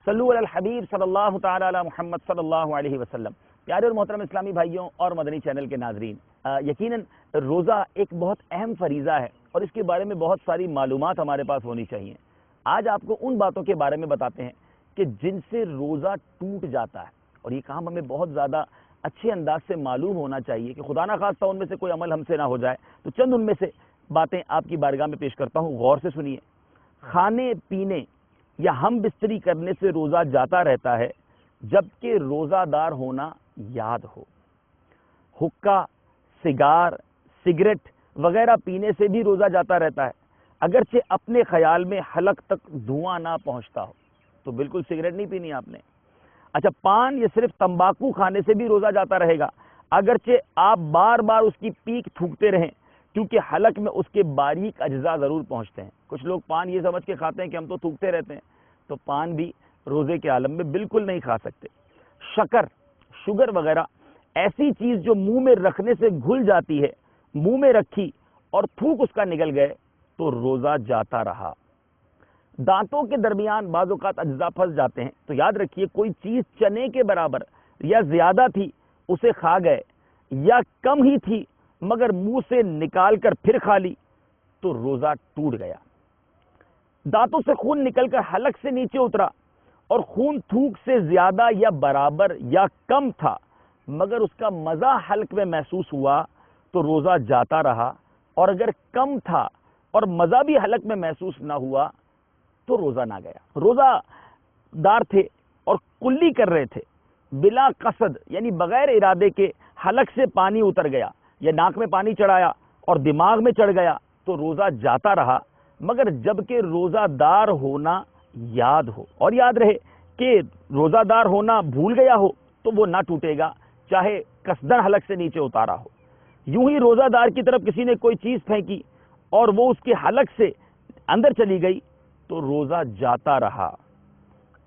صلو علی الحبیب صلی اللہ تعالی علی محمد صلی اللہ علیہ وسلم۔ پیارے اور محترم اسلامی بھائیوں اور مدنی چینل کے ناظرین، یقیناً روزہ ایک بہت اہم فریضہ ہے اور اس کے بارے میں بہت ساری معلومات ہمارے پاس ہونی چاہیے۔ آج آپ کو ان باتوں کے بارے میں بتاتے ہیں کہ جن سے روزہ ٹوٹ جاتا ہے، اور یہ کام ہمیں بہت زیادہ اچھے انداز سے معلوم ہونا چاہیے کہ خدا نہ خواستہ ان میں سے کوئی عمل ہم سے نہ ہو جائے۔ تو چند ان میں سے باتیں آپ کی بارگاہ میں پیش کرتا ہوں، غور سے سنیے۔ کھانے پینے یا ہم بستری کرنے سے روزہ جاتا رہتا ہے جبکہ روزہ دار ہونا یاد ہو۔ حقہ، سگار، سگریٹ وغیرہ پینے سے بھی روزہ جاتا رہتا ہے اگرچہ اپنے خیال میں حلق تک دھواں نہ پہنچتا ہو۔ تو بالکل سگریٹ نہیں پینی آپ نے۔ اچھا، پان یا صرف تمباکو کھانے سے بھی روزہ جاتا رہے گا اگرچہ آپ بار بار اس کی پیک تھوکتے رہیں، کیونکہ حلق میں اس کے باریک اجزاء ضرور پہنچتے ہیں۔ کچھ لوگ پان یہ سمجھ کے کھاتے ہیں کہ ہم تو تھوکتے رہتے ہیں، تو پان بھی روزے کے عالم میں بالکل نہیں کھا سکتے۔ شکر، شوگر وغیرہ ایسی چیز جو منہ میں رکھنے سے گھل جاتی ہے، منہ میں رکھی اور تھوک اس کا نکل گئے تو روزہ جاتا رہا۔ دانتوں کے درمیان بعض اوقات اجزاء پھنس جاتے ہیں، تو یاد رکھیے کوئی چیز چنے کے برابر یا زیادہ تھی اسے کھا گئے، یا کم ہی تھی مگر منہ سے نکال کر پھر کھا لی تو روزہ ٹوٹ گیا۔ دانتوں سے خون نکل کر حلق سے نیچے اترا اور خون تھوک سے زیادہ یا برابر یا کم تھا مگر اس کا مزہ حلق میں محسوس ہوا تو روزہ جاتا رہا، اور اگر کم تھا اور مزہ بھی حلق میں محسوس نہ ہوا تو روزہ نہ گیا۔ روزہ دار تھے اور کلی کر رہے تھے، بلا قصد یعنی بغیر ارادے کے حلق سے پانی اتر گیا یا ناک میں پانی چڑھایا اور دماغ میں چڑھ گیا تو روزہ جاتا رہا، مگر جبکہ روزہ دار ہونا یاد ہو، اور یاد رہے کہ روزہ دار ہونا بھول گیا ہو تو وہ نہ ٹوٹے گا چاہے قصدن حلق سے نیچے اتارا ہو۔ یوں ہی روزہ دار کی طرف کسی نے کوئی چیز پھینکی اور وہ اس کے حلق سے اندر چلی گئی تو روزہ جاتا رہا۔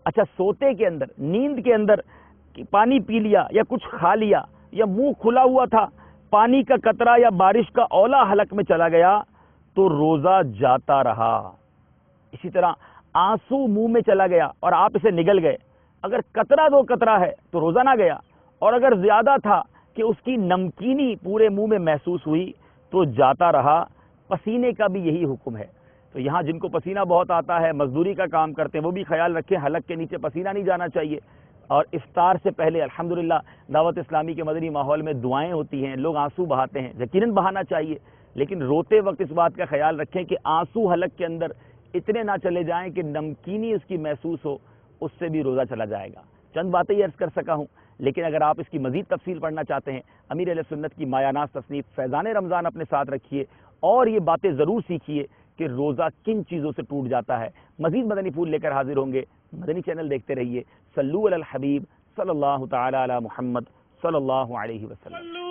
اچھا، سوتے کے اندر، نیند کے اندر پانی پی لیا یا کچھ کھا لیا یا منہ کھلا ہوا تھا، پانی کا قطرہ یا بارش کا اولا حلق میں چلا گیا تو روزہ جاتا رہا۔ اسی طرح آنسو منہ میں چلا گیا اور آپ اسے نگل گئے، اگر قطرہ دو قطرہ ہے تو روزہ نہ گیا، اور اگر زیادہ تھا کہ اس کی نمکینی پورے منہ میں محسوس ہوئی تو جاتا رہا۔ پسینے کا بھی یہی حکم ہے۔ تو یہاں جن کو پسینہ بہت آتا ہے، مزدوری کا کام کرتے ہیں، وہ بھی خیال رکھیں حلق کے نیچے پسینہ نہیں جانا چاہیے۔ اور افطار سے پہلے الحمدللہ دعوت اسلامی کے مدنی ماحول میں دعائیں ہوتی ہیں، لوگ آنسو بہاتے ہیں، یقیناً بہانا چاہیے، لیکن روتے وقت اس بات کا خیال رکھیں کہ آنسو حلق کے اندر اتنے نہ چلے جائیں کہ نمکینی اس کی محسوس ہو، اس سے بھی روزہ چلا جائے گا۔ چند باتیں یہ عرض کر سکا ہوں، لیکن اگر آپ اس کی مزید تفصیل پڑھنا چاہتے ہیں، امیر اہل سنت کی مایہ تصنیف فیضان رمضان اپنے ساتھ رکھیے اور یہ باتیں ضرور سیکھیے کہ روزہ کن چیزوں سے ٹوٹ جاتا ہے۔ مزید مدنی پھول لے کر حاضر ہوں گے، مدنی چینل دیکھتے رہیے۔ صلو علی الحبیب صلی اللہ تعالی علی محمد صلی اللہ علیہ وسلم۔